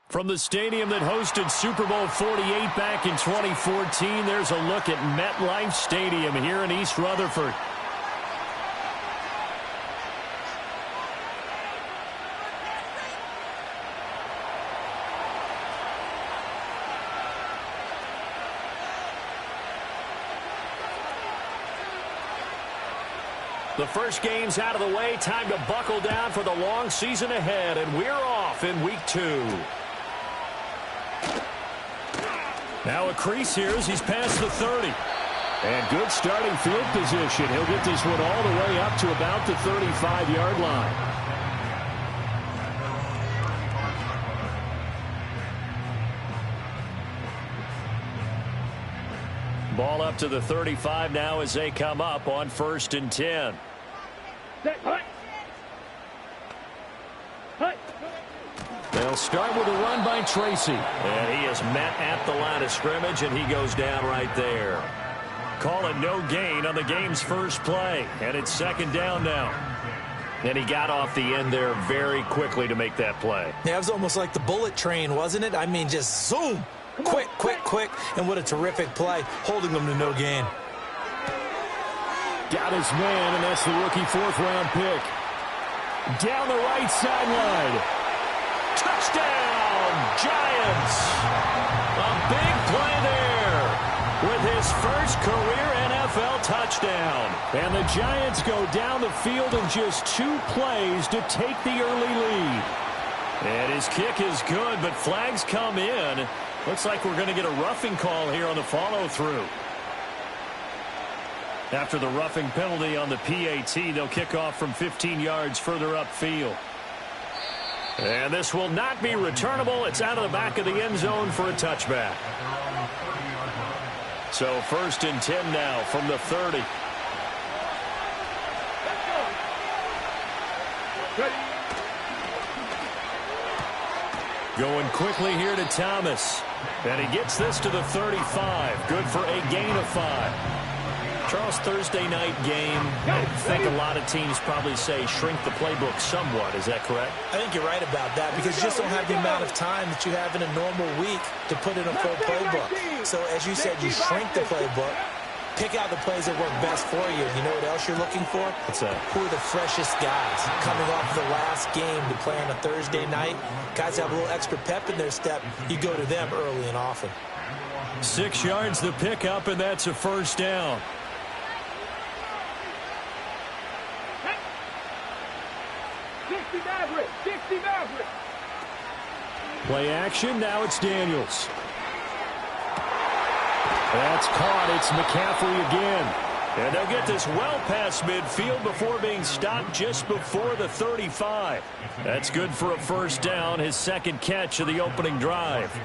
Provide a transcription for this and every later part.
From the stadium that hosted Super Bowl 48 back in 2014, there's a look at MetLife Stadium here in East Rutherford. The first game's out of the way. Time to buckle down for the long season ahead, and we're off in Week 2. Now a crease here as he's past the 30. And good starting field position. He'll get this one all the way up to about the 35-yard line. Ball up to the 35 now as they come up on 1st and 10. They'll start with a run by Tracy. And he is met at the line of scrimmage, and he goes down right there. Call it no gain on the game's first play. And it's 2nd down now. And he got off the end there very quickly to make that play. Yeah, it was almost like the bullet train, wasn't it? I mean, just zoom. Quick, quick, quick. And what a terrific play, holding them to no gain. Got his man, and that's the rookie 4th-round pick. Down the right sideline. Touchdown, Giants. A big play there with his first career NFL touchdown. And the Giants go down the field in just 2 plays to take the early lead. And his kick is good, but flags come in. Looks like we're going to get a roughing call here on the follow-through. After the roughing penalty on the PAT, they'll kick off from 15 yards further upfield. And this will not be returnable. It's out of the back of the end zone for a touchback. So 1st and 10 now from the 30. Going quickly here to Thomas. And he gets this to the 35. Good for a gain of 5. Charles, Thursday night game, I think a lot of teams probably say shrink the playbook somewhat. Is that correct? I think you're right about that because you just don't have the amount of time that you have in a normal week to put in a full playbook. So as you said, you shrink the playbook, pick out the plays that work best for you. You know what else you're looking for? What's that? Who are the freshest guys coming off the last game to play on a Thursday night? Guys have a little extra pep in their step. You go to them early and often. 6 yards the pickup, and that's a 1st down. Play action. Now it's Daniels. That's caught. It's McCaffrey again. And they'll get this well past midfield before being stopped just before the 35. That's good for a 1st down, his 2nd catch of the opening drive.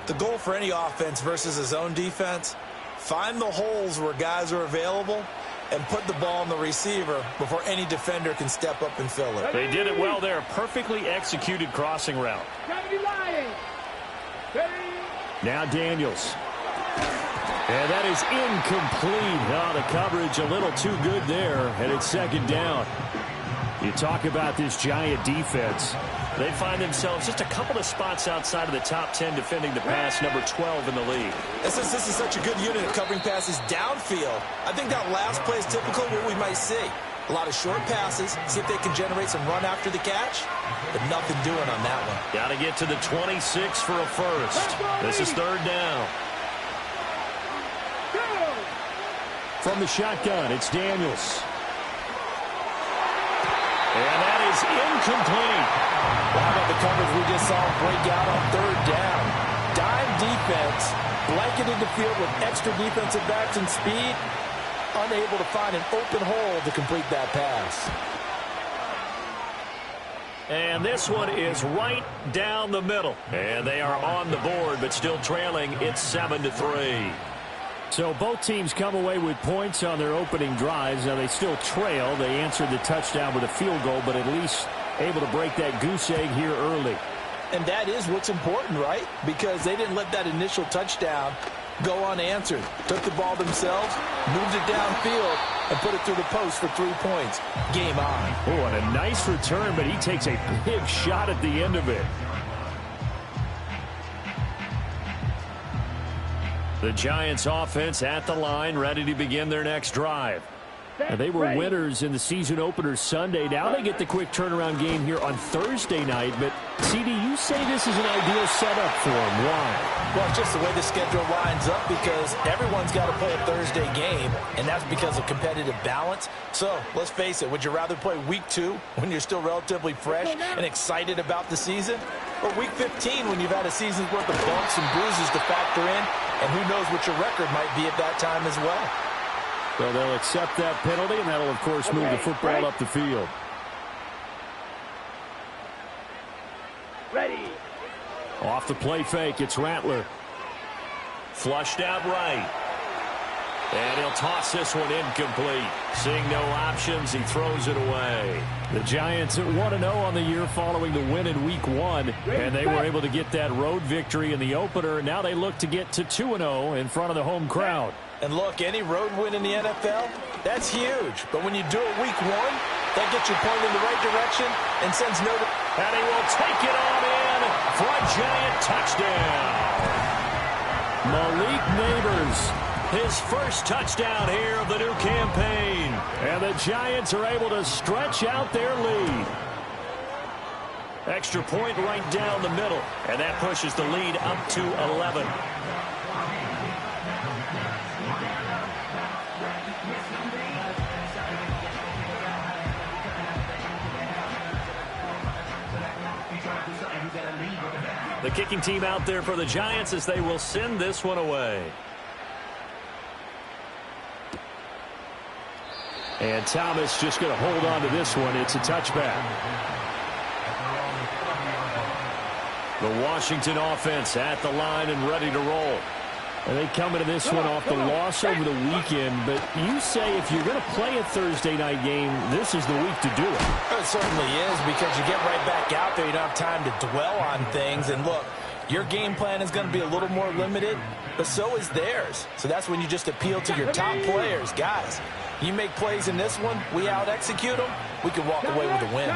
The goal for any offense versus his own defense, find the holes where guys are available and put the ball on the receiver before any defender can step up and fill it. They did it well there. Perfectly executed crossing route. Now Daniels. And that is incomplete. Oh, the coverage a little too good there, and it's 2nd down. You talk about this Giant defense. They find themselves just a couple of spots outside of the top 10 defending the pass, number 12 in the league. This is such a good unit of covering passes downfield. I think that last play is typical of what we might see. A lot of short passes, see if they can generate some run after the catch, but nothing doing on that one. Got to get to the 26 for a 1st. This is 3rd down. From the shotgun, it's Daniels. And that is incomplete. How about the coverage we just saw break out on 3rd down? Dime defense, blanketed the field with extra defensive backs and speed, unable to find an open hole to complete that pass. And this one is right down the middle. And they are on the board, but still trailing. It's 7-3. So both teams come away with points on their opening drives. Now they still trail. They answered the touchdown with a field goal, but at least able to break that goose egg here early. And that is what's important, right? Because they didn't let that initial touchdown go unanswered. Took the ball themselves, moved it downfield, and put it through the post for 3 points. Game on. Oh, and a nice return, but he takes a big shot at the end of it. The Giants offense at the line, ready to begin their next drive. And they were winners in the season opener Sunday. Now they get the quick turnaround game here on Thursday night. But, CD, you say this is an ideal setup for them. Why? Well, it's just the way the schedule lines up because everyone's got to play a Thursday game, and that's because of competitive balance. So, let's face it, would you rather play Week 2 when you're still relatively fresh and excited about the season? Or Week 15 when you've had a season's worth of bumps and bruises to factor in, and who knows what your record might be at that time as well? So they'll accept that penalty, and that'll, of course, move the football up the field. Ready. Off the play fake, it's Rattler. Flushed out right. And he'll toss this one incomplete. Seeing no options, he throws it away. The Giants at 1-0 on the year following the win in Week 1. And they were able to get that road victory in the opener. And now they look to get to 2-0 in front of the home crowd. And look, any road win in the NFL, that's huge. But when you do it Week 1, that gets you pointed in the right direction and sends no... And he will take it on in for a Giant touchdown. Malik Nabers, his first touchdown here of the new campaign. And the Giants are able to stretch out their lead. Extra point right down the middle. And that pushes the lead up to 11. The kicking team out there for the Giants as they will send this one away. And Thomas just going to hold on to this one. It's a touchback. The Washington offense at the line and ready to roll. And they come into this one off the loss over the weekend. But you say if you're going to play a Thursday night game, this is the week to do it. It certainly is because you get right back out there. You don't have time to dwell on things. And look, your game plan is going to be a little more limited, but so is theirs. So that's when you just appeal to your top players. Guys, you make plays in this one, we out-execute them, we can walk away with a win.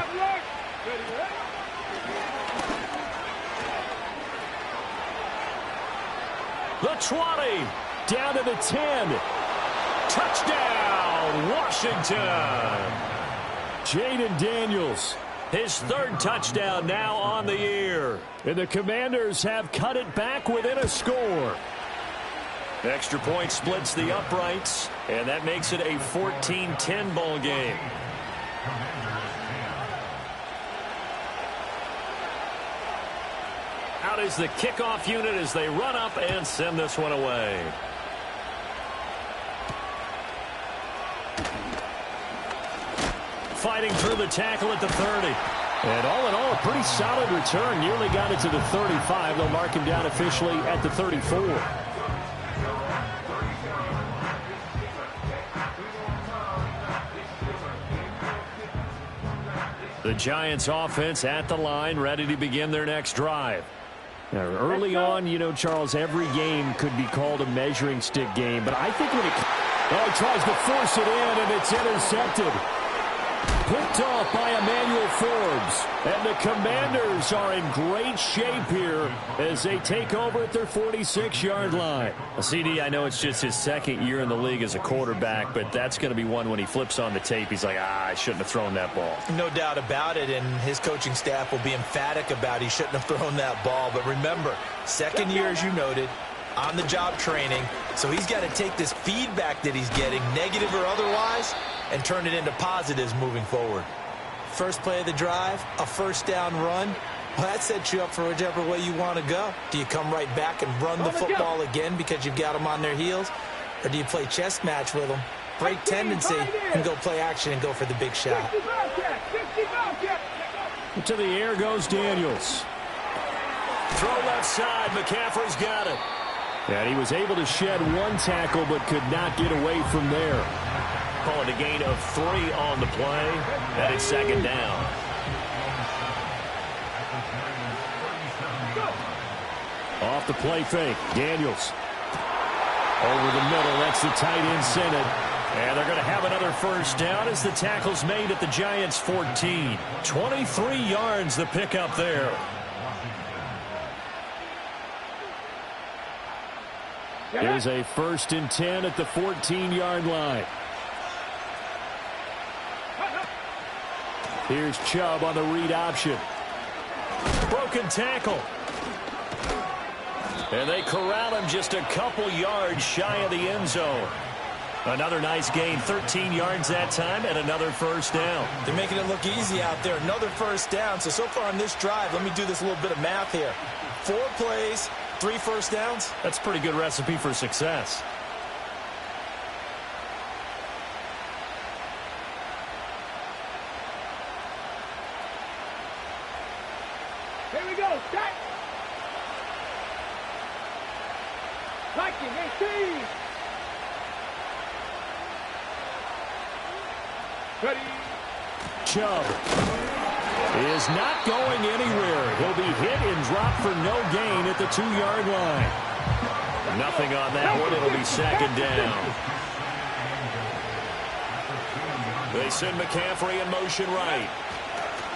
The 20, down to the 10. Touchdown, Washington. Jaden Daniels, his third touchdown now on the year. And the Commanders have cut it back within a score. Extra point splits the uprights, and that makes it a 14-10 ball game. Out is the kickoff unit as they run up and send this one away. Fighting through the tackle at the 30. And all in all, a pretty solid return. Nearly got it to the 35. They'll mark him down officially at the 34. The Giants offense at the line, ready to begin their next drive. Now, early on, you know, Charles, every game could be called a measuring stick game. But I think when he tries to force it in, and it's intercepted. Picked off by Emmanuel Forbes. And the Commanders are in great shape here as they take over at their 46-yard line. Well, CD, I know it's just his second year in the league as a quarterback, but that's going to be one when he flips on the tape. He's like, I shouldn't have thrown that ball. No doubt about it, and his coaching staff will be emphatic about he shouldn't have thrown that ball. But remember, second year, as you noted, on-the-job training. So he's got to take this feedback that he's getting, negative or otherwise, and turn it into positives moving forward. First play of the drive, a first down run. Well, that sets you up for whichever way you want to go. Do you come right back and run the football again because you've got them on their heels? Or do you play chess match with them, break tendency, and go play action and go for the big shot? To the air goes Daniels. Throw left side. McCaffrey's got it. And he was able to shed one tackle but could not get away from there. Call it a gain of 3 on the play. And it's second down. Off the play fake. Daniels. Over the middle. That's the tight end Senate. And they're going to have another first down as the tackle's made at the Giants' 14. 23 yards the pickup there. Here's a 1st and 10 at the 14-yard line. Here's Chubb on the read option. Broken tackle. And they corral him just a couple yards shy of the end zone. Another nice gain, 13 yards that time, and another 1st down. They're making it look easy out there. Another 1st down. So far on this drive, let me do this little bit of math here. 4 plays, 3 1st downs. That's a pretty good recipe for success. Here we go. Set. Liking 18. Ready. Chubb is not going anywhere. He'll be hit and dropped for no gain at the 2-yard line. Nothing on that one. It'll be 2nd down. They send McCaffrey in motion right.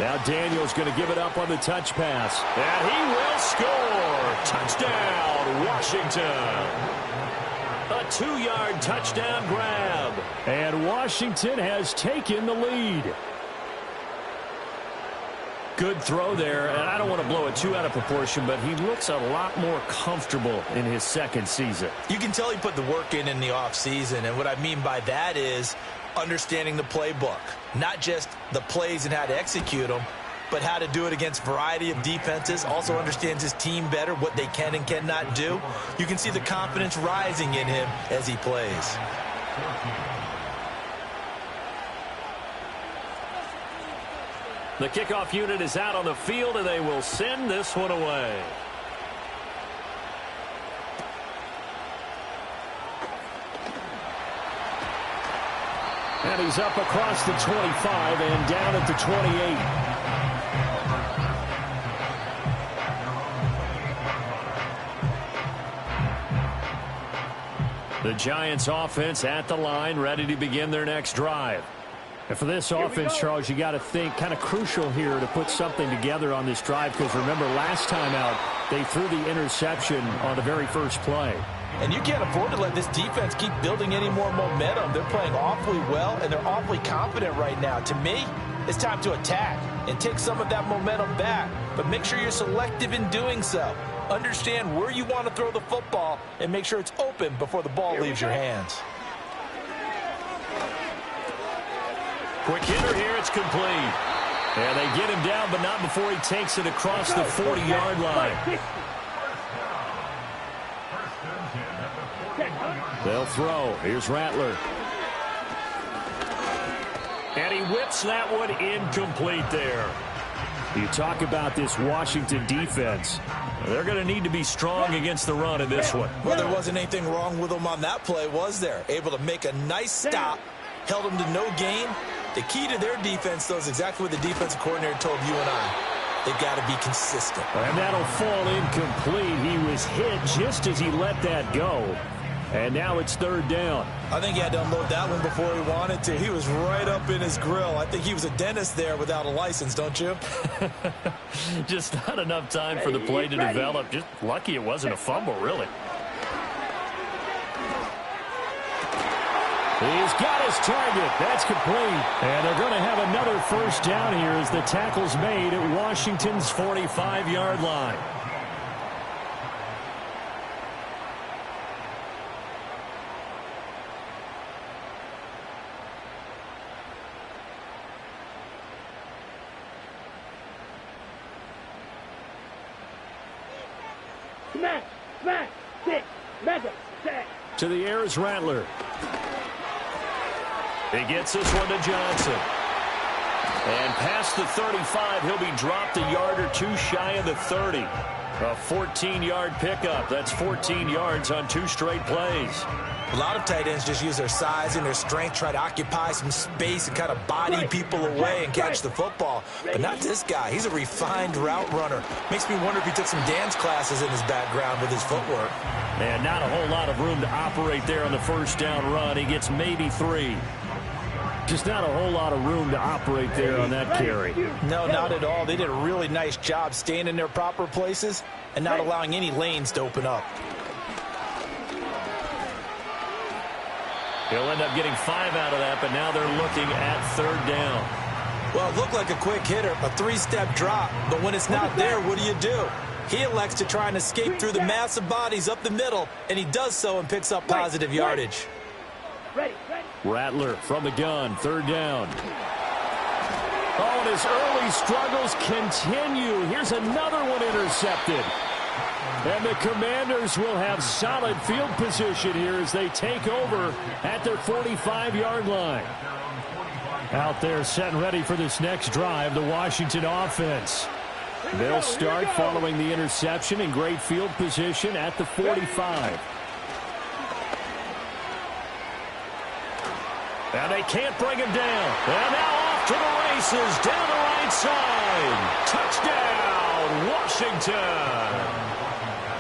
Now Daniel's going to give it up on the touch pass. And he will score. Touchdown, Washington. A 2-yard touchdown grab. And Washington has taken the lead. Good throw there, and I don't want to blow it too out of proportion, but he looks a lot more comfortable in his 2nd season. You can tell he put the work in the offseason, and what I mean by that is understanding the playbook. Not just the plays and how to execute them, but how to do it against a variety of defenses. Also understands his team better, what they can and cannot do. You can see the confidence rising in him as he plays. The kickoff unit is out on the field, and they will send this one away. And he's up across the 25 and down at the 28. The Giants offense at the line, ready to begin their next drive. And for this offense, Charles, you got to think kind of crucial here to put something together on this drive, because remember last time out they threw the interception on the very first play. And you can't afford to let this defense keep building any more momentum. They're playing awfully well, and they're awfully confident right now. To me, it's time to attack and take some of that momentum back. But make sure you're selective in doing so. Understand where you want to throw the football and make sure it's open before the ball leaves your hands. Quick hitter here, it's complete. And they get him down, but not before he takes it across the 40-yard line. They'll throw. Here's Rattler. And he whips that one incomplete there. You talk about this Washington defense. They're going to need to be strong against the run in this one. Well, there wasn't anything wrong with them on that play, was there? Able to make a nice stop, held them to no gain. The key to their defense, though, is exactly what the defensive coordinator told you and I. They've got to be consistent. And that'll fall incomplete. He was hit just as he let that go. And now it's 3rd down. I think he had to unload that one before he wanted to. He was right up in his grill. I think he was a dentist there without a license, don't you? Just not enough time for the play to develop. Just lucky it wasn't a fumble, really. He's got his target. That's complete. And they're going to have another 1st down here as the tackle's made at Washington's 45-yard line. Smash, stick, method, set. To the air is Rattler. He gets this one to Johnson. And past the 35, he'll be dropped a yard or two shy of the 30. A 14-yard pickup. That's 14 yards on 2 straight plays. A lot of tight ends just use their size and their strength, try to occupy some space and kind of body people away and catch the football. But not this guy. He's a refined route runner. Makes me wonder if he took some dance classes in his background with his footwork. And not a whole lot of room to operate there on the 1st down run. He gets maybe 3. Just not a whole lot of room to operate there on that carry. No, not at all. They did a really nice job staying in their proper places and not allowing any lanes to open up. He'll end up getting 5 out of that, but now they're looking at third down. Well, it looked like a quick hitter, a 3-step drop, but when it's not there, what do? He elects to try and escape through the massive bodies up the middle, and he does so and picks up positive yardage. Ready. Rattler from the gun, third down. Oh, and his early struggles continue. Here's another one intercepted. And the Commanders will have solid field position here as they take over at their 45-yard line. Out there set and ready for this next drive, the Washington offense. They'll start following the interception in great field position at the 45. And they can't bring him down. And now off to the races down the right side. Touchdown, Washington.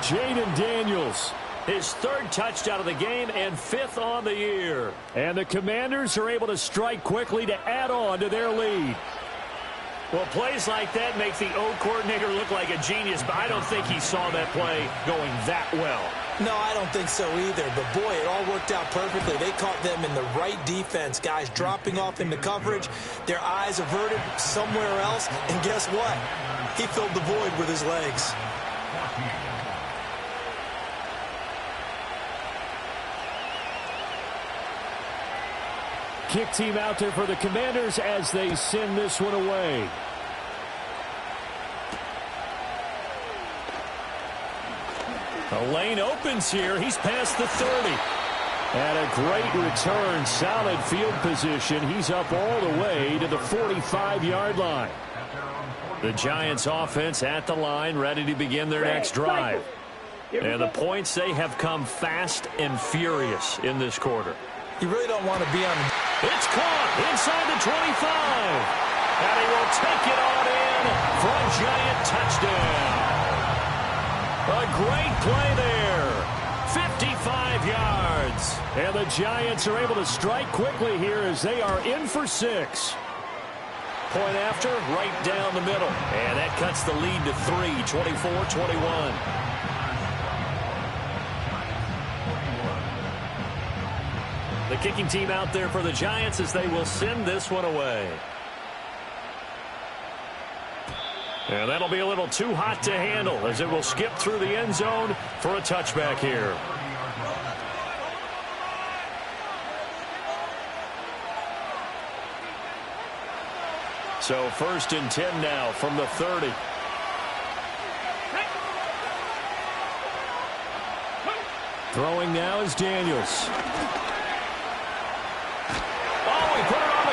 Jaden Daniels, his 3rd touchdown of the game and 5th on the year. And the Commanders are able to strike quickly to add on to their lead. Well, plays like that make the O coordinator look like a genius, but I don't think he saw that play going that well. No, I don't think so either, but boy, it all worked out perfectly. They caught them in the right defense, guys dropping off into coverage, their eyes averted somewhere else, and guess what? He filled the void with his legs. Kick team out there for the Commanders as they send this one away. The lane opens here. He's past the 30. And a great return. Solid field position. He's up all the way to the 45-yard line. The Giants offense at the line, ready to begin their next drive. And the points, they have come fast and furious in this quarter. You really don't want to be on. It's caught inside the 25. And he will take it on in for a Giant touchdown. A great play there. 55 yards. And the Giants are able to strike quickly here as they are in for 6. Point after, right down the middle. And that cuts the lead to 3, 24-21. The kicking team out there for the Giants as they will send this one away. And that'll be a little too hot to handle as it will skip through the end zone for a touchback here. So 1st and 10 now from the 30. Throwing now is Daniels.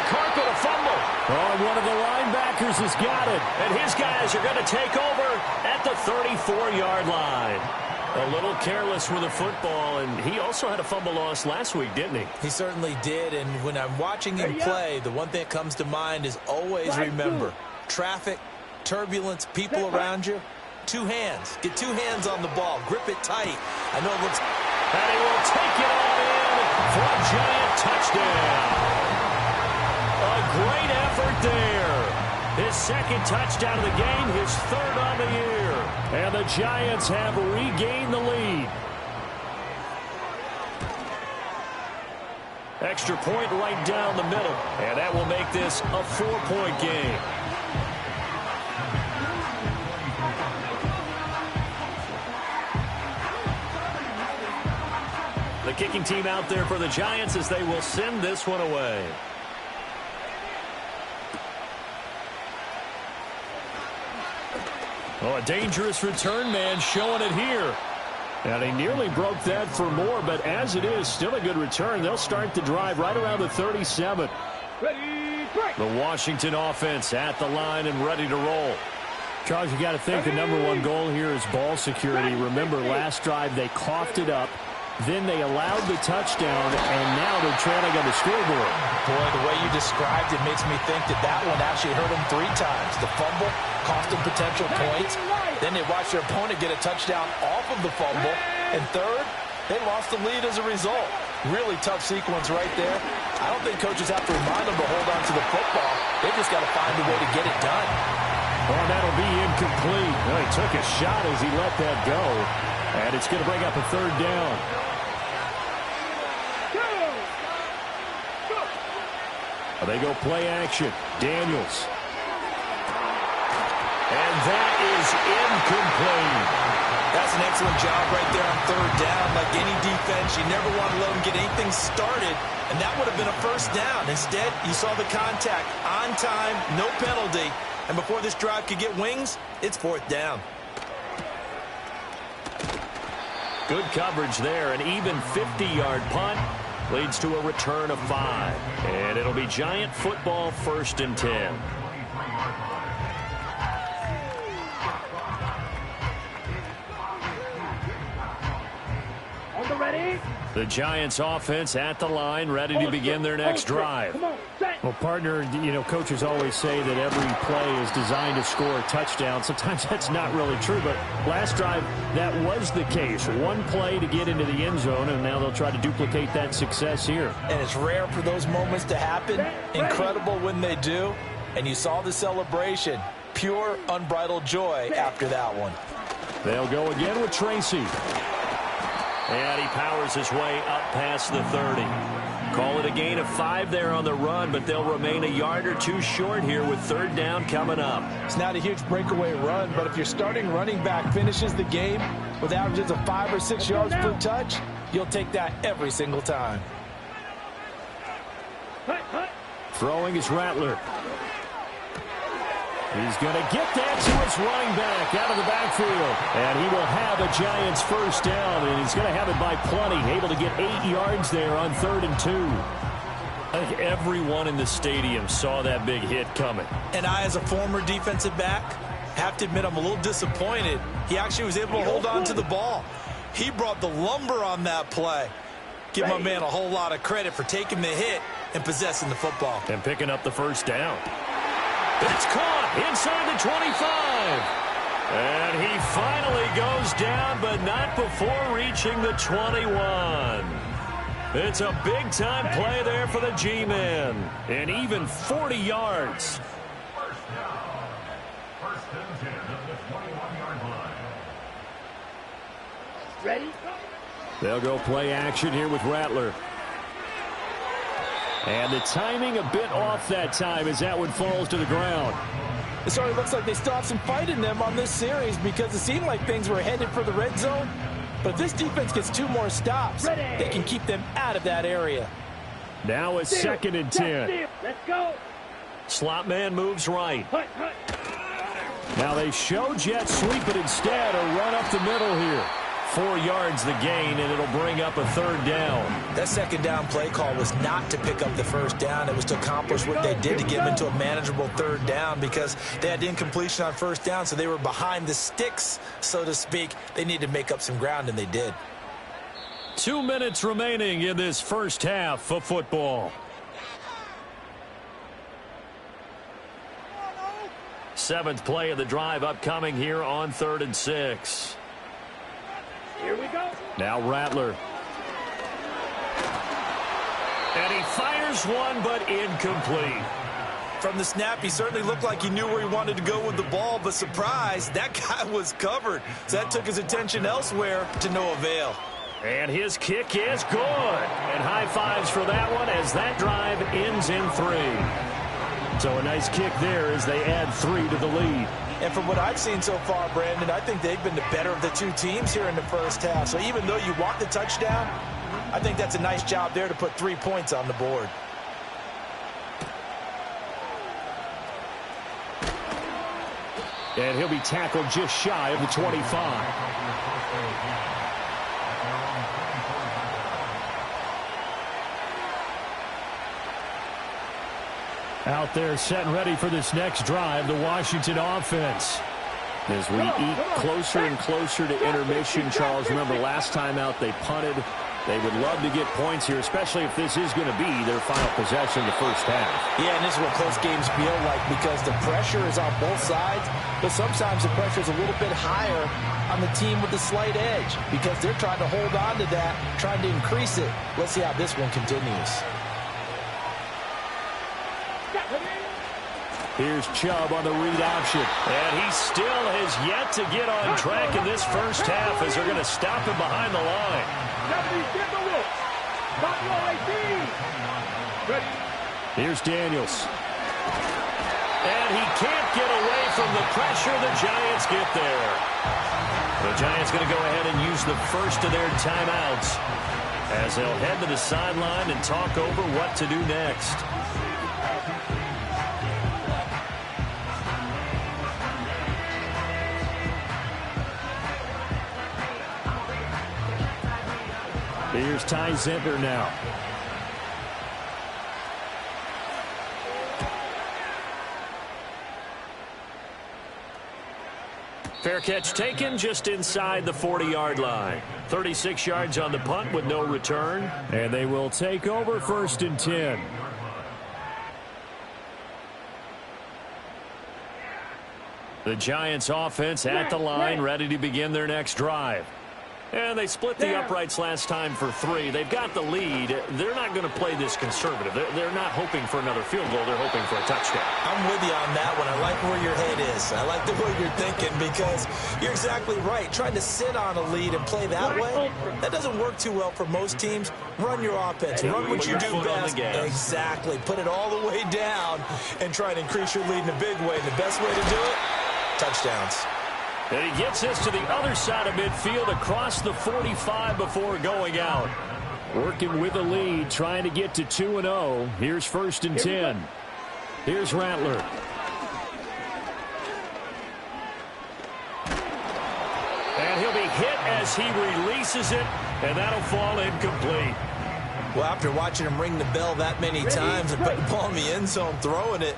Carpet, a fumble. Oh, one of the linebackers has got it. And his guys are going to take over at the 34-yard line. A little careless with the football, and he also had a fumble loss last week, didn't he? He certainly did, and when I'm watching him play, the one thing that comes to mind is always remember, traffic, turbulence, people around you, 2 hands. Get 2 hands on the ball. Grip it tight. I know it looks... And he will take it on in for a Giant touchdown. A great effort there. His 2nd touchdown of the game, his 3rd on the year. And the Giants have regained the lead. Extra point right down the middle. And that will make this a 4-point game. The kicking team out there for the Giants as they will send this one away. Oh, a dangerous return man showing it here. And he nearly broke that for more, but as it is, still a good return. They'll start the drive right around the 37. Ready, break. The Washington offense at the line and ready to roll. Charles, you got to think the #1 goal here is ball security. Remember, last drive they coughed it up. Then they allowed the touchdown, and now they're trailing on the scoreboard. Boy, the way you described it makes me think that one actually hurt them 3 times. The fumble cost them potential points. Then they watched their opponent get a touchdown off of the fumble. And third, they lost the lead as a result. Really tough sequence right there. I don't think coaches have to remind them to hold on to the football. They just got to find a way to get it done. Oh, that'll be incomplete. Well, he took a shot as he let that go. And it's going to bring up a 3rd down. They go play action. Daniels. And that is incomplete. That's an excellent job right there on third down. Like any defense, you never want to let them get anything started, and that would have been a first down. Instead, you saw the contact on time, no penalty, and before this drive could get wings, it's fourth down. Good coverage there. An even 50-yard punt leads to a return of 5. And it'll be Giant football, 1st and 10. Ready? The Giants offense at the line, ready to begin their next drive. Come on, set. Well, partner, you know, coaches always say that every play is designed to score a touchdown. Sometimes that's not really true, but last drive, that was the case. One play to get into the end zone, and now they'll try to duplicate that success here. And it's rare for those moments to happen. Incredible when they do. And you saw the celebration. Pure, unbridled joy after that one. They'll go again with Tracy. And he powers his way up past the 30. Call it a gain of 5 there on the run, but they'll remain a yard or 2 short here with third down coming up. It's not a huge breakaway run, but if your starting running back finishes the game with averages of 5 or 6 yards per touch, you'll take that every single time. Throwing is Rattler. He's going to get that to his running back out of the backfield. And he will have a Giants first down, and he's going to have it by plenty. Able to get 8 yards there on 3rd and 2. I think everyone in the stadium saw that big hit coming. And I, as a former defensive back, have to admit I'm a little disappointed. He actually was able to hold on to the ball. He brought the lumber on that play. Give my man a whole lot of credit for taking the hit and possessing the football. And picking up the first down. It's caught inside the 25. And he finally goes down, but not before reaching the 21. It's a big-time play there for the G-Men. And even 40 yards. Ready? They'll go play action here with Rattler. And the timing a bit off that time as that one falls to the ground. It sort of looks like they still have some fight in them on this series because it seemed like things were headed for the red zone. But if this defense gets 2 more stops, they can keep them out of that area. Now it's 2nd and 10. Let's go. Slot man moves right. Now they show jet sweep, but instead a run up the middle here. 4 yards the gain, and it'll bring up a 3rd down. That 2nd down play call was not to pick up the first down. It was to accomplish what they did to get them into a manageable 3rd down because they had incompletion on 1st down, so they were behind the sticks, so to speak. They needed to make up some ground, and they did. 2 minutes remaining in this first half of football. 7th play of the drive upcoming here on 3rd and 6. Here we go. Now Rattler. And he fires one, but incomplete. From the snap, he certainly looked like he knew where he wanted to go with the ball, but surprise, that guy was covered. So that took his attention elsewhere to no avail. And his kick is good. And high fives for that one as that drive ends in 3. So a nice kick there as they add 3 to the lead. And from what I've seen so far, Brandon, I think they've been the better of the 2 teams here in the first half. So even though you want the touchdown, I think that's a nice job there to put 3 points on the board. And he'll be tackled just shy of the 25. Out there set and ready for this next drive, the Washington offense. As we eat closer and closer to intermission, Charles, remember last time out they punted. They would love to get points here, especially if this is going to be their final possession in the first half. Yeah, and this is what close games feel like because the pressure is on both sides, but sometimes the pressure is a little bit higher on the team with the slight edge because they're trying to hold on to that, trying to increase it. Let's see how this one continues. Here's Chubb on the read option. And he still has yet to get on track in this first half as they're going to stop him behind the line. Ready, Here's Daniels. And he can't get away from the pressure. The Giants get there. The Giants going to go ahead and use the first of their timeouts as they'll head to the sideline and talk over what to do next. Here's Ty Zentner now. Fair catch taken just inside the 40-yard line. 36 yards on the punt with no return. And they will take over 1st and 10. The Giants offense at the line, ready to begin their next drive. And they split the uprights last time for 3. They've got the lead. They're not going to play this conservative. They're not hoping for another field goal. They're hoping for a touchdown. I'm with you on that one. I like where your head is. I like the way you're thinking because you're exactly right. Trying to sit on a lead and play that way, that doesn't work too well for most teams. Run your offense. Run what you do best. Exactly. Put it all the way down and try and increase your lead in a big way. And the best way to do it, touchdowns. And he gets this to the other side of midfield across the 45 before going out. Working with the lead, trying to get to 2-0. Here's 1st and 10. Here's Rattler. And he'll be hit as he releases it, and that'll fall incomplete. Well, after watching him ring the bell that many times and put the ball in the end zone, throwing it,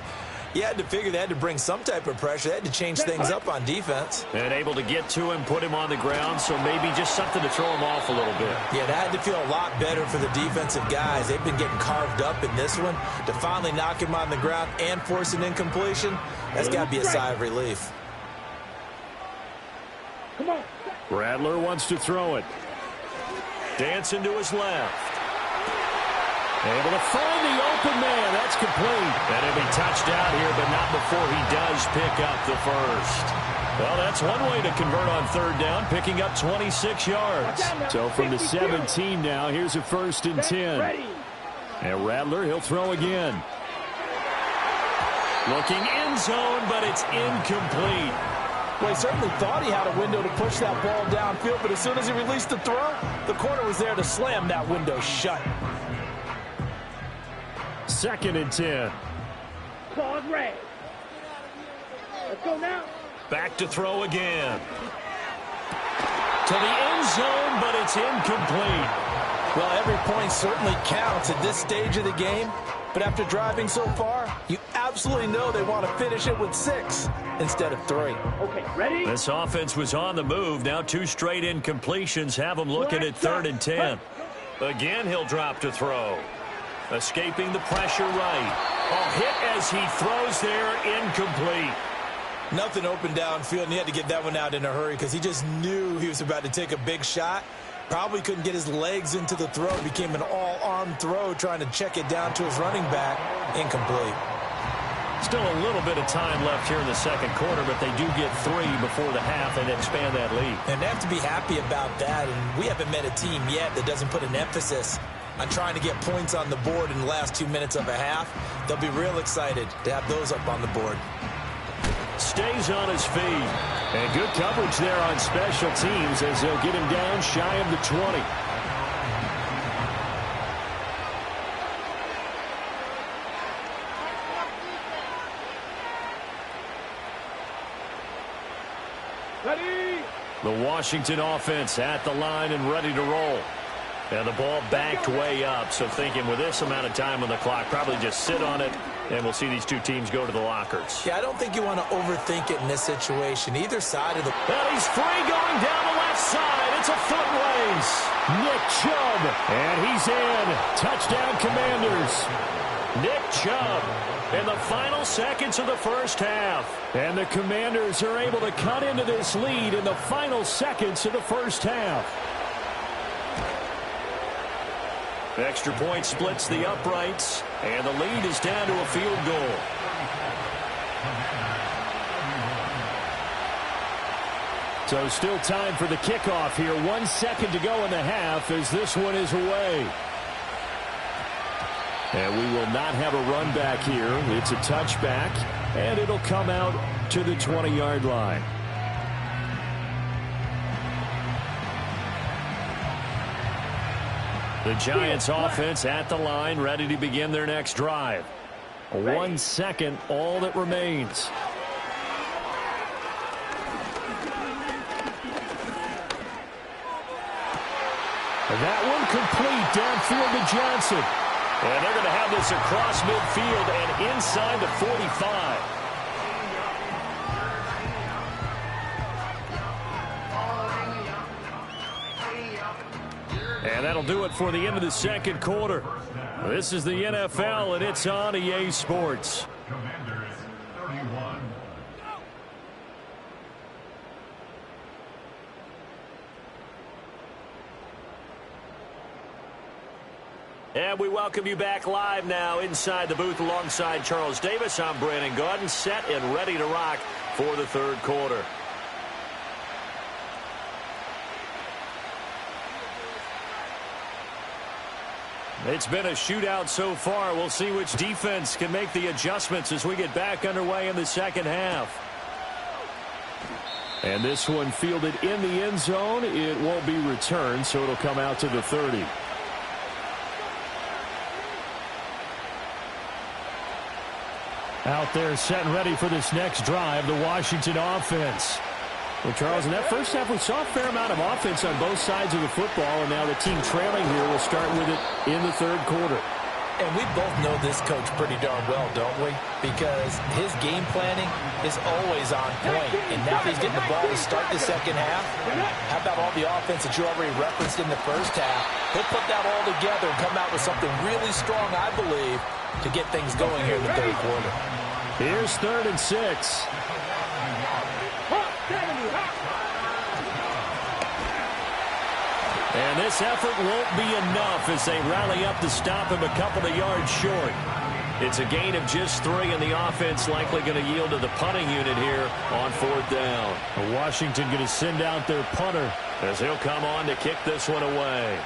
you had to figure they had to bring some type of pressure. They had to change things up on defense. And able to get to him, put him on the ground, so maybe just something to throw him off a little bit. Yeah, that had to feel a lot better for the defensive guys. They've been getting carved up in this one. To finally knock him on the ground and force an incompletion, that's got to be a sigh of relief. Come on. Rattler wants to throw it. Dancing to his left. Able to find the open man. That's complete. And he'll be touched out here, but not before he does pick up the first. Well, that's one way to convert on 3rd down, picking up 26 yards. So from the 17 now, here's a 1st and 10. And Rattler, he'll throw again. Looking end zone, but it's incomplete. Well, he certainly thought he had a window to push that ball downfield, but as soon as he released the throw, the corner was there to slam that window shut. 2nd and 10. Claude Ray. Let's go now. Back to throw again. To the end zone, but it's incomplete. Well, every point certainly counts at this stage of the game, but after driving so far, you absolutely know they want to finish it with 6 instead of 3. Okay, ready? This offense was on the move. Now 2 straight incompletions have them looking at 3rd and 10. Again, he'll drop to throw. Escaping the pressure right. Oh, hit as he throws there, incomplete. Nothing open downfield, and he had to get that one out in a hurry because he just knew he was about to take a big shot. Probably couldn't get his legs into the throw. It became an all-arm throw trying to check it down to his running back. Incomplete. Still a little bit of time left here in the 2nd quarter, but they do get 3 before the half and expand that lead. And they have to be happy about that, and we haven't met a team yet that doesn't put an emphasis on trying to get points on the board in the last 2 minutes of a half. They'll be real excited to have those up on the board. Stays on his feet. And good coverage there on special teams as they'll get him down shy of the 20. Ready? The Washington offense at the line and ready to roll. And the ball backed way up, so thinking with this amount of time on the clock, probably just sit on it, and we'll see these 2 teams go to the lockers. Yeah, I don't think you want to overthink it in this situation. Either side of the... And he's free going down the left side. It's a foot race. Nick Chubb, and he's in. Touchdown, Commanders. Nick Chubb in the final seconds of the first half. And the Commanders are able to cut into this lead in the final seconds of the first half. Extra point splits the uprights, and the lead is down to a field goal. So still time for the kickoff here. 1 second to go in the half as this one is away. And we will not have a run back here. It's a touchback, and it'll come out to the 20-yard line. The Giants offense at the line, ready to begin their next drive. 1 second, all that remains. That one complete downfield to Johnson. And they're going to have this across midfield and inside the 45. And that'll do it for the end of the second quarter. This is the NFL, and it's on EA Sports. And we welcome you back live now inside the booth alongside Charles Davis. I'm Brandon Gaudin, set and ready to rock for the third quarter. It's been a shootout so far. We'll see which defense can make the adjustments as we get back underway in the second half. And this one fielded in the end zone. It won't be returned, so it'll come out to the 30. Out there set and ready for this next drive, the Washington offense. Well, Charles, in that first half, we saw a fair amount of offense on both sides of the football, and now the team trailing here will start with it in the third quarter. And we both know this coach pretty darn well, don't we? Because his game planning is always on point. And now he's getting the ball to start the second half. How about all the offense that you already referenced in the first half? He'll put that all together and come out with something really strong, I believe, to get things going here in the third quarter. Here's 3rd and 6. And this effort won't be enough as they rally up to stop him a couple of yards short. It's a gain of just 3, and the offense likely going to yield to the punting unit here on 4th down. Washington going to send out their punter as he'll come on to kick this one away.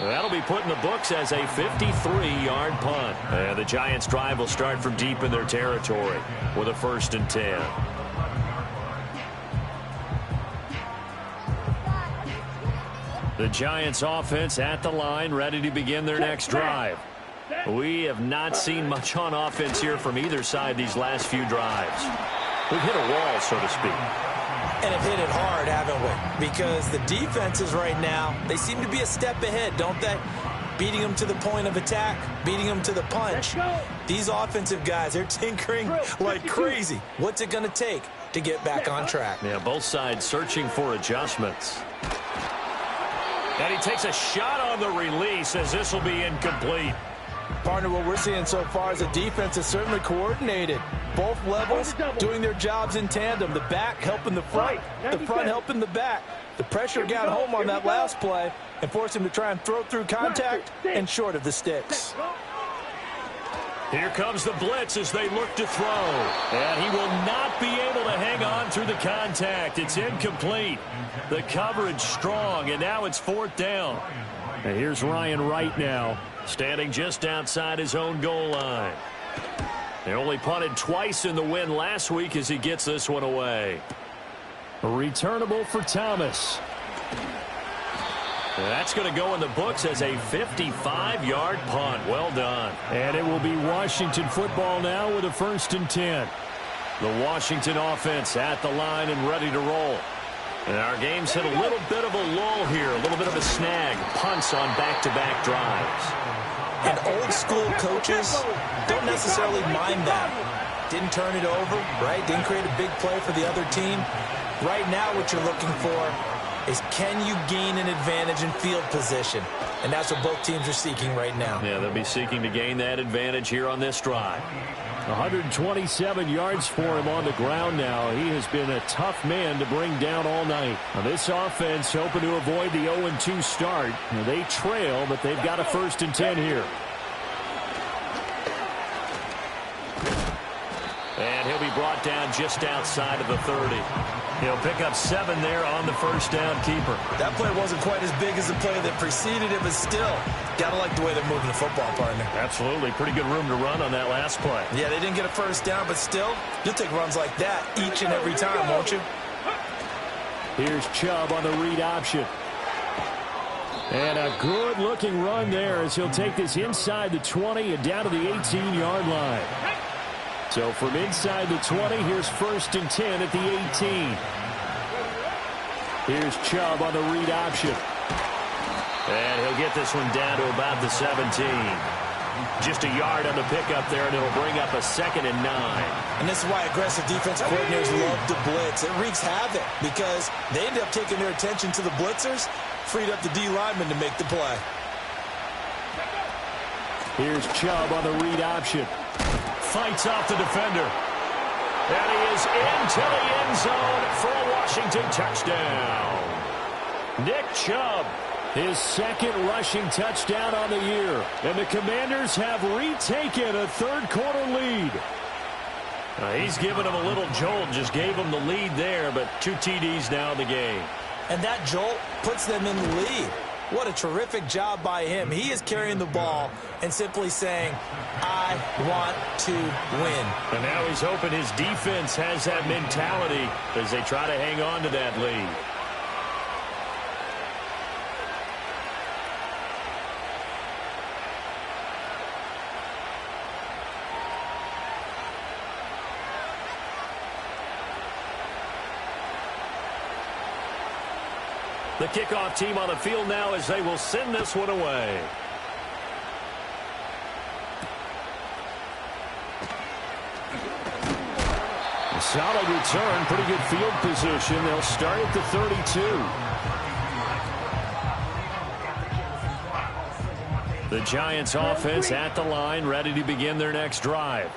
That'll be put in the books as a 53-yard punt. And the Giants' drive will start from deep in their territory with a 1st and 10. The Giants' offense at the line, ready to begin their next drive. We have not seen much on offense here from either side these last few drives. We've hit a wall, so to speak. And have hit it hard, haven't we? Because the defenses right now, they seem to be a step ahead, don't they? Beating them to the point of attack, beating them to the punch. These offensive guys, they're tinkering like crazy. What's it going to take to get back on track? Yeah, both sides searching for adjustments. And he takes a shot on the release as this will be incomplete. Partner, what we're seeing so far is the defense is certainly coordinated. Both levels doing their jobs in tandem. The back helping the front helping the back. The pressure got home on that last play and forced him to try and throw through contact and short of the sticks. Here comes the blitz as they look to throw. And he will not be able to hang on through the contact. It's incomplete. The coverage strong, and now it's 4th down. And here's Ryan Wright now, standing just outside his own goal line. They only punted twice in the win last week as he gets this one away. Returnable for Thomas. That's going to go in the books as a 55-yard punt. Well done. And it will be Washington football now with a 1st and 10. The Washington offense at the line and ready to roll. And our game's hit a little bit of a lull here, a little bit of a snag. Punts on back-to-back drives. And old-school coaches don't necessarily mind that. Didn't turn it over, right? Didn't create a big play for the other team. Right now what you're looking for is can you gain an advantage in field position? And that's what both teams are seeking right now. Yeah, they'll be seeking to gain that advantage here on this drive. 127 yards for him on the ground now. He has been a tough man to bring down all night. Now this offense hoping to avoid the 0-2 start. Now they trail, but they've got a 1st and 10 here. just outside of the 30. He'll pick up 7 there on the first down keeper. That play wasn't quite as big as the play that preceded it, but still, got to like the way they're moving the football, partner. Absolutely. Pretty good room to run on that last play. Yeah, they didn't get a first down, but still, you'll take runs like that each and every time, won't you? Here's Chubb on the read option. And a good-looking run there as he'll take this inside the 20 and down to the 18-yard line. So from inside the 20, here's 1st and 10 at the 18. Here's Chubb on the read option. And he'll get this one down to about the 17. Just a yard on the pickup there, and it'll bring up a 2nd and 9. And this is why aggressive defense coordinators love to blitz. It wreaks havoc because they end up taking their attention to the blitzers, freed up the D lineman to make the play. Here's Chubb on the read option. Fights off the defender. And he is into the end zone for a Washington touchdown. Nick Chubb, his 2nd rushing touchdown on the year. And the Commanders have retaken a third-quarter lead. He's given them a little jolt, just gave them the lead there, but 2 TDs now in the game. And that jolt puts them in the lead. What a terrific job by him. He is carrying the ball and simply saying, I want to win. And now he's hoping his defense has that mentality as they try to hang on to that lead. The kickoff team on the field now as they will send this one away. A solid return, pretty good field position. They'll start at the 32. The Giants offense at the line, ready to begin their next drive.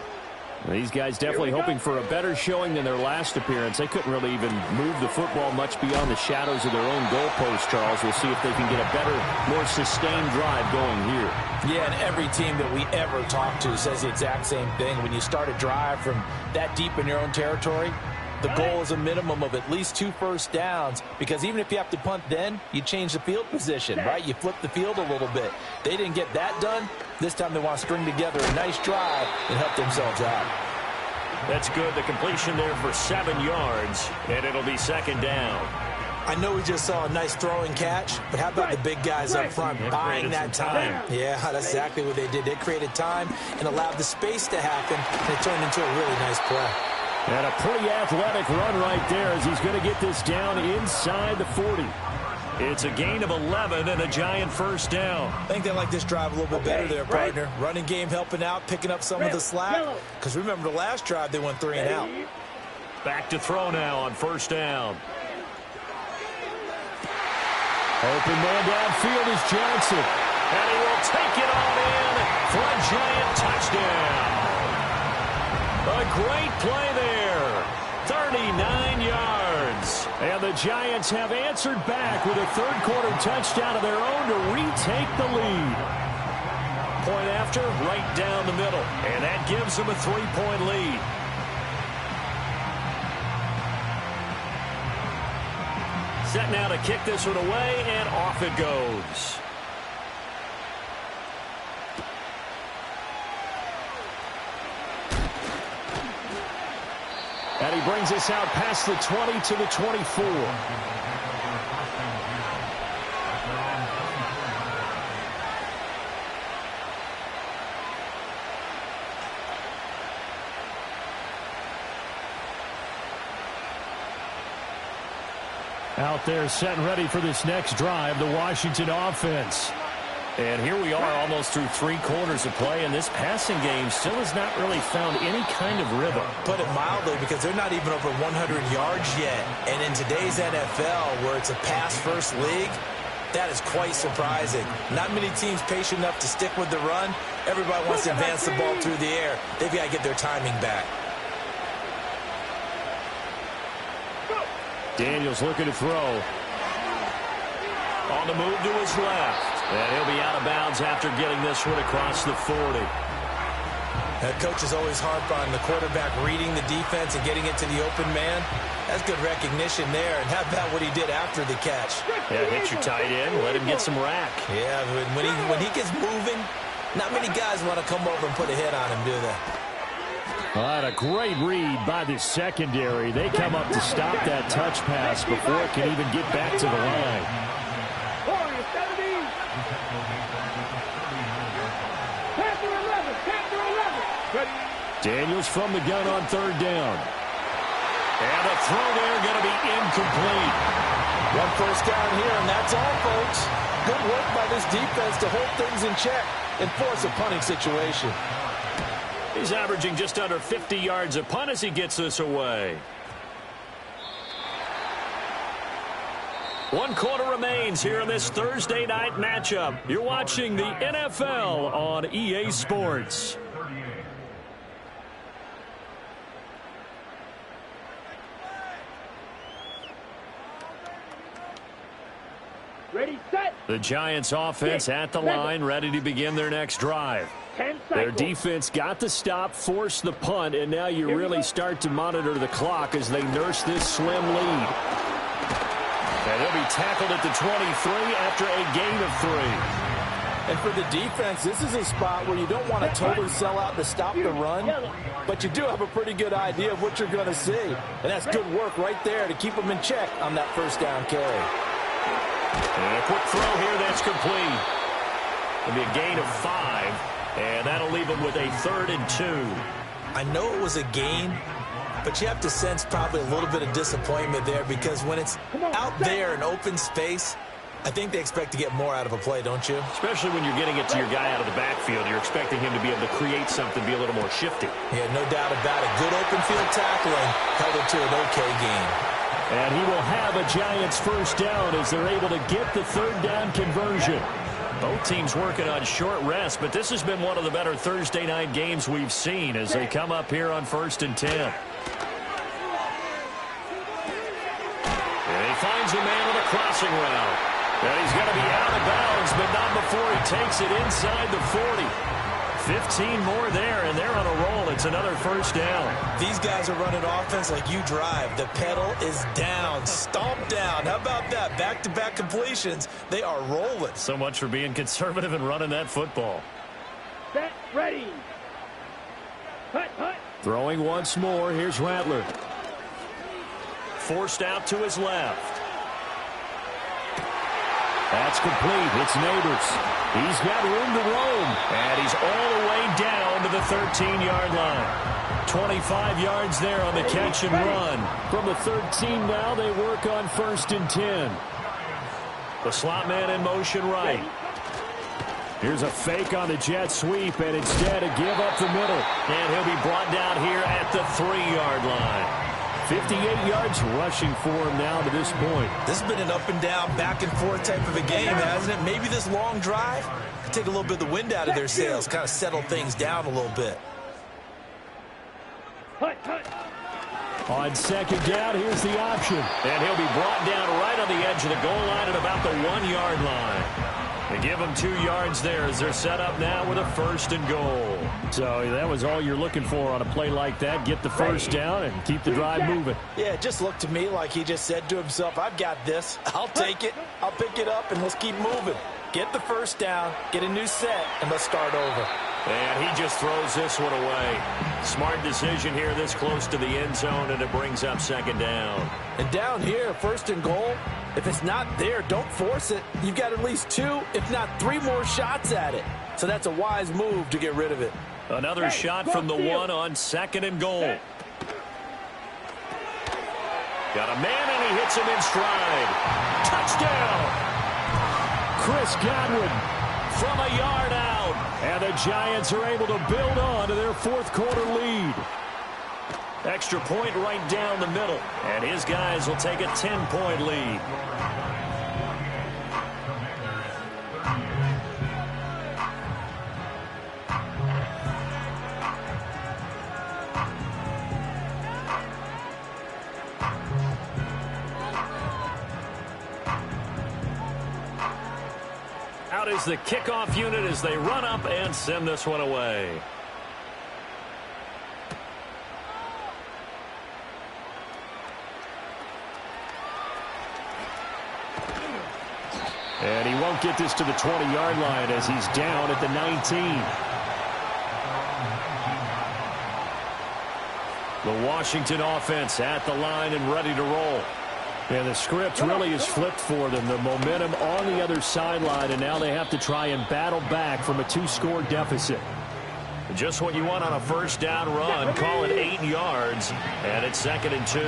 These guys definitely hoping for a better showing than their last appearance. They couldn't really even move the football much beyond the shadows of their own goalpost, Charles. We'll see if they can get a better, more sustained drive going here. Yeah, and every team that we ever talk to says the exact same thing. When you start a drive from that deep in your own territory, the goal is a minimum of at least 2 first downs, because even if you have to punt then, you change the field position, right? You flip the field a little bit. They didn't get that done. This time they want to string together a nice drive and help themselves out. That's good. The completion there for 7 yards, and it'll be 2nd down. I know we just saw a nice throwing catch, but how about the big guys up front buying that time? Yeah, that's exactly what they did. They created time and allowed the space to happen, and it turned into a really nice play. And a pretty athletic run right there as he's going to get this down inside the 40. It's a gain of 11 and a Giant first down. I think they like this drive a little bit better there, partner. Running game helping out, picking up some of the slack. Because remember the last drive, they went 3 and out. Back to throw now on first down. Open man downfield is Johnson. And he will take it on in for a Giant touchdown. A great play there. 39 yards. And the Giants have answered back with a third-quarter touchdown of their own to retake the lead. Point after, right down the middle. And that gives them a 3-point lead. Set now to kick this one away, and off it goes. And he brings us out past the 20 to the 24. Out there set and ready for this next drive, the Washington offense. And here we are almost through 3 quarters of play, and this passing game still has not really found any kind of rhythm. Put it mildly, because they're not even over 100 yards yet. And in today's NFL, where it's a pass-first league, that is quite surprising. Not many teams patient enough to stick with the run. Everybody wants to advance the ball through the air. They've got to get their timing back. Daniels looking to throw. On the move to his left. And he'll be out of bounds after getting this one across the 40. Coach is always harp on the quarterback reading the defense and getting it to the open man. That's good recognition there. And how about what he did after the catch? Yeah, hit your tight end. Let him get some rack. Yeah, when he gets moving, not many guys want to come over and put a hit on him, do they? All right, a great read by the secondary. They come up to stop that touch pass before it can even get back to the line. Daniels from the gun on third down. And the throw there going to be incomplete. One first down here, and that's all, folks. Good work by this defense to hold things in check and force a punting situation. He's averaging just under 50 yards a punt as he gets this away. 1 quarter remains here in this Thursday night matchup. You're watching the NFL on EA Sports. Ready, set. The Giants offense at the line, ready to begin their next drive. 10 Their cycles. defense got the stop, forced the punt, and now you really start to monitor the clock as they nurse this slim lead. And they'll be tackled at the 23 after a gain of 3. And for the defense, this is a spot where you don't want to totally sell out to stop the run, but you do have a pretty good idea of what you're going to see. And that's good work right there to keep them in check on that first down carry. And a quick throw here that's complete. It'll be a gain of 5, and that'll leave them with a 3rd and 2. I know it was a gain, but you have to sense probably a little bit of disappointment there because when it's out there in open space, I think they expect to get more out of a play, don't you? Especially when you're getting it to your guy out of the backfield. You're expecting him to be able to create something, be a little more shifty. Yeah, no doubt about it. Good open field tackling held it to an okay gain. And he will have a Giants first down as they're able to get the 3rd down conversion. Both teams working on short rest, but this has been one of the better Thursday night games we've seen as they come up here on 1st and 10. And he finds a man on a crossing route. And he's going to be out of bounds, but not before he takes it inside the 40. 15 more there, and they're on a roll. It's another first down. These guys are running offense like you drive. The pedal is down, stomped down. How about that? Back-to-back completions. They are rolling. So much for being conservative and running that football. Set, ready. Hut, hut. Throwing once more. Here's Rattler. Forced out to his left. That's complete. It's Neighbors. He's got room to roam. And he's all the way down to the 13-yard line. 25 yards there on the catch and run. From the 13 now, they work on 1st and 10. The slot man in motion right. Here's a fake on the jet sweep, and instead a give up the middle. And he'll be brought down here at the 3-yard line. 58 yards rushing for him now to this point. This has been an up-and-down, back-and-forth type of a game, hasn't it? Maybe this long drive could take a little bit of the wind out of their sails, kind of settle things down a little bit. Hut, hut. On 2nd down, here's the option. And he'll be brought down right on the edge of the goal line at about the 1-yard line. They give him 2 yards there as they're set up now with a 1st and goal. So that was all you're looking for on a play like that. Get the first down and keep the drive moving. Yeah, it just looked to me like he just said to himself, I've got this. I'll take it. I'll pick it up, and let's keep moving. Get the first down, get a new set, and let's start over. And he just throws this one away. Smart decision here this close to the end zone, and it brings up 2nd down. And down here, 1st and goal, if it's not there, don't force it. You've got at least 2, if not 3 more shots at it. So that's a wise move to get rid of it. Another shot from the 1 on 2nd and goal. Got a man, and he hits him in stride. Touchdown! Chris Godwin from a yard out. And the Giants are able to build on to their 4th quarter lead. Extra point right down the middle. And his guys will take a 10-point lead. Out is the kickoff unit as they run up and send this one away. And he won't get this to the 20-yard line as he's down at the 19. The Washington offense at the line and ready to roll. And the script really is flipped for them. The momentum on the other sideline, and now they have to try and battle back from a 2-score deficit. Just what you want on a first down run. Call it 8 yards, and it's 2nd and 2.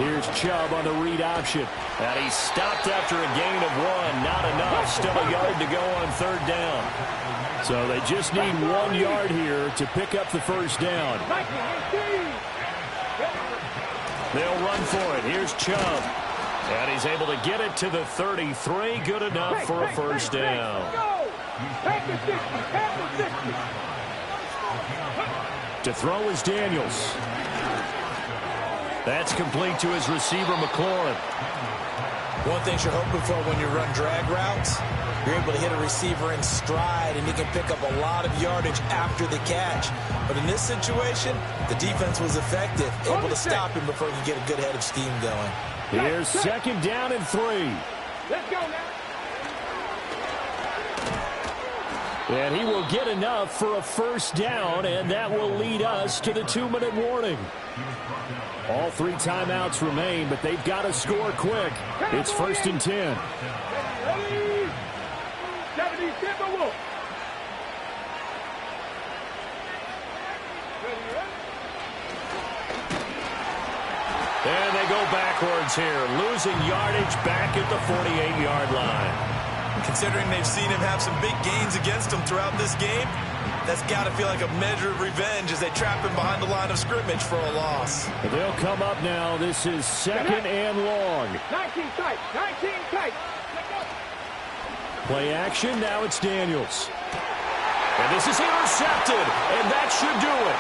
Here's Chubb on the read option. And he's stopped after a gain of 1. Not enough. Still a yard to go on 3rd down. So they just need 1 yard here to pick up the first down. They'll run for it. Here's Chubb. And he's able to get it to the 33. Good enough for a first down. To throw is Daniels. That's complete to his receiver, McLaurin. One thing you're hoping for when you run drag routes, you're able to hit a receiver in stride, and you can pick up a lot of yardage after the catch. But in this situation, the defense was effective, able to stop him before he could get a good head of steam going. Here's 2nd down and 3. Let's go now. And he will get enough for a first down, and that will lead us to the 2-minute warning. All 3 timeouts remain, but they've got to score quick. It's 1st and 10. Ready? 70 Timberwolves. And they go backwards here, losing yardage back at the 48-yard line. Considering they've seen him have some big gains against them throughout this game, that's got to feel like a measure of revenge as they trap him behind the line of scrimmage for a loss. They'll come up now. This is 2nd and long. 19 tight. 19 tight. Play action. Now it's Daniels. And this is intercepted. And that should do it.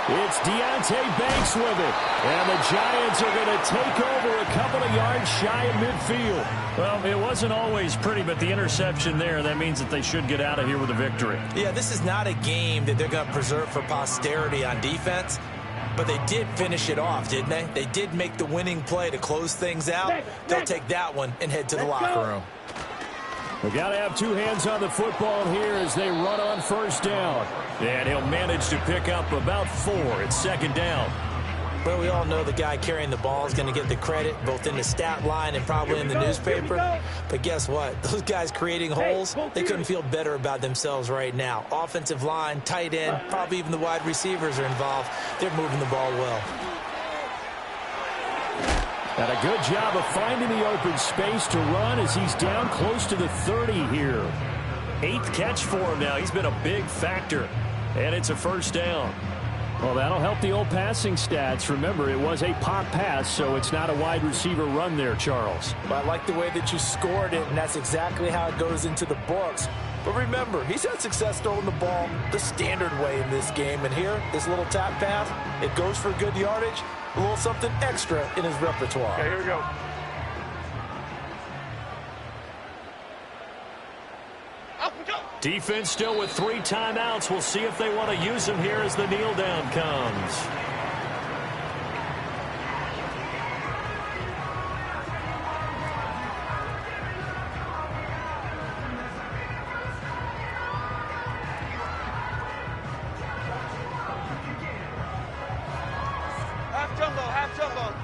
It's Deonte Banks with it. And the Giants are going to take over a couple of yards shy of midfield. Well, it wasn't always pretty, but the interception there, that means that they should get out of here with a victory. Yeah, this is not a game that they're going to preserve for posterity on defense, but they did finish it off, didn't they? They did make the winning play to close things out. They'll take that one and head to the locker room. We've got to have 2 hands on the football here as they run on first down. And he'll manage to pick up about 4. It's 2nd down. Well, we all know the guy carrying the ball is going to get the credit both in the stat line and probably in the newspaper. But guess what? Those guys creating holes, they couldn't feel better about themselves right now. Offensive line, tight end, probably even the wide receivers are involved. They're moving the ball well. And a good job of finding the open space to run as he's down close to the 30 here. 8th catch for him now. He's been a big factor. And it's a first down. Well, that'll help the old passing stats. Remember, it was a pop pass, so it's not a wide receiver run there, Charles. I like the way that you scored it, and that's exactly how it goes into the books. But remember, he's had success throwing the ball the standard way in this game. And here, this little tap pass, it goes for good yardage, a little something extra in his repertoire. Okay, here we go. Defense still with 3 timeouts. We'll see if they want to use them here as the kneel down comes. Half jumbo, half jumbo.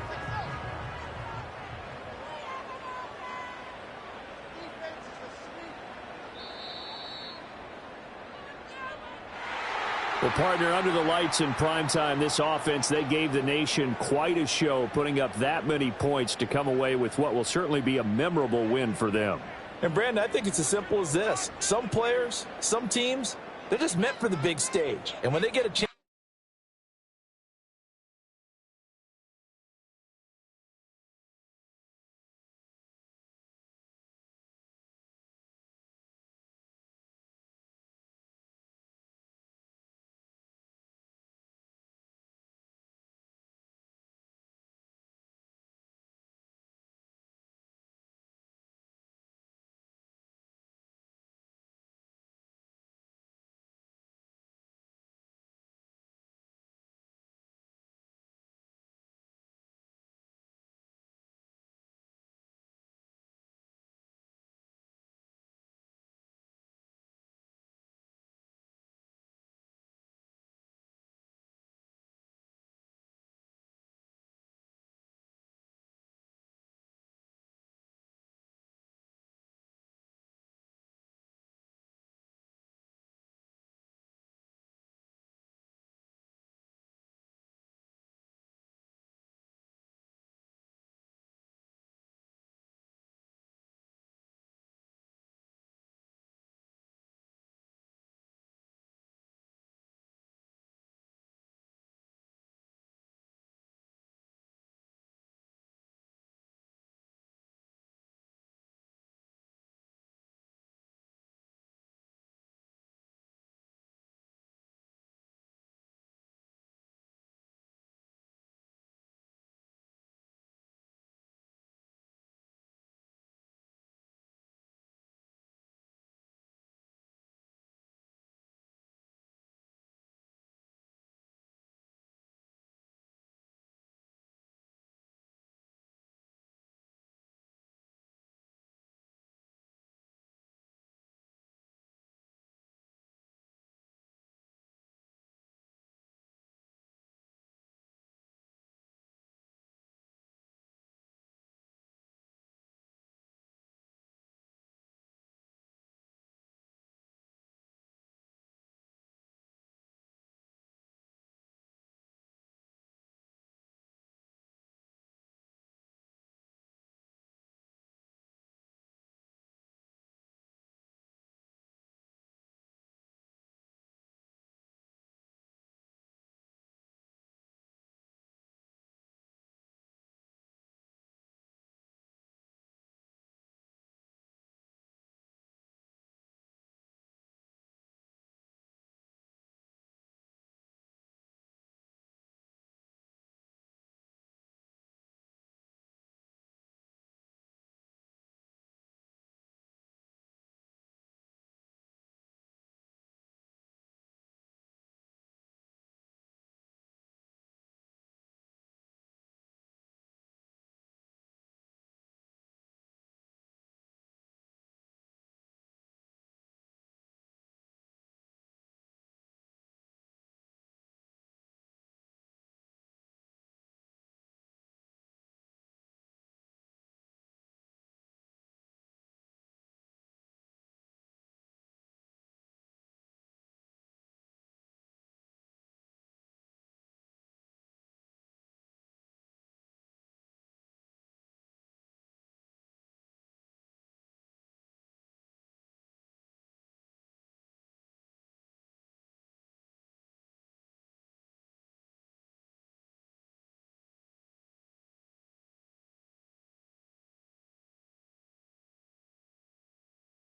Well, partner, under the lights in primetime, this offense, they gave the nation quite a show, putting up that many points to come away with what will certainly be a memorable win for them. And, Brandon, I think it's as simple as this. Some players, some teams, they're just meant for the big stage. And when they get a chance